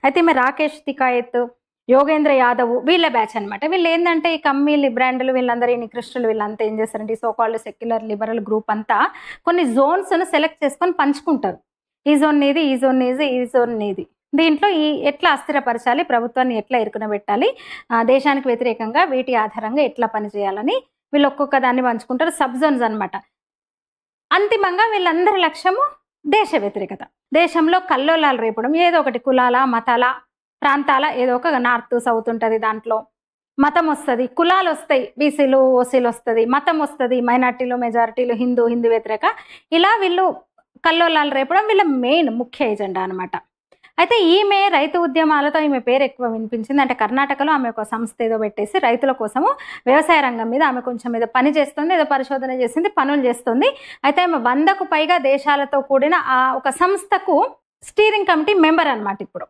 అయితే ఈమె రాకేష్ తికాయత్, యోగేంద్ర యాదవ్ వీళ్ళ బ్యాచ్ అనమాట. వీళ్ళు ఏంటంటే ఈ కమ్మి లిబ్రాండ్లు వీళ్ళందరూ ఈ నికృష్టులు వీళ్ళంతా ఏం చేస్తారంటే ఈ సోకాల్డ్ సెక్యులర్ లిబరల్ గ్రూప్ అంతా కొన్ని జోన్స్ను సెలెక్ట్ చేసుకొని పంచుకుంటారు. ఈ జోన్ నీది, ఈ జోన్ నీది, ఈ జోన్ నీది. దీంట్లో ఈ ఎట్లా అస్థిరపరచాలి, ప్రభుత్వాన్ని ఎట్లా ఇరుకునబెట్టాలి, దేశానికి వ్యతిరేకంగా వీటి ఆధారంగా ఎట్లా పనిచేయాలని వీళ్ళు ఒక్కొక్క దాన్ని పంచుకుంటారు. సబ్ జోన్స్ అనమాట. అంతిమంగా వీళ్ళందరి లక్ష్యము దేశ వ్యతిరేకత. దేశంలో కల్లోలాలు రేపడం, ఏదో ఒకటి కులాల మతాల ప్రాంతాల ఏదో ఒక నార్త్ సౌత్ ఉంటుంది, దాంట్లో మతం వస్తుంది, కులాలు వస్తాయి, బీసీలు ఓసీలు వస్తుంది, మతం వస్తుంది, మైనార్టీలు మెజారిటీలు, హిందూ వ్యతిరేక, ఇలా వీళ్ళు కల్లోలాలు రేపడం వీళ్ళ మెయిన్ ముఖ్య ఎజెండా అనమాట. అయితే ఈమె రైతు ఉద్యమాలతో ఈమె పేరు ఎక్కువ వినిపించింది. అంటే కర్ణాటకలో ఆమె ఒక సంస్థ ఏదో పెట్టేసి రైతుల కోసము వ్యవసాయ రంగం మీద ఆమె కొంచెం ఏదో పని చేస్తుంది, ఏదో పరిశోధన చేసింది, పనులు చేస్తుంది. అయితే ఆమె 100కు పైగా దేశాలతో కూడిన ఆ ఒక సంస్థకు స్టీరింగ్ కమిటీ మెంబర్ అనమాట ఇప్పుడు.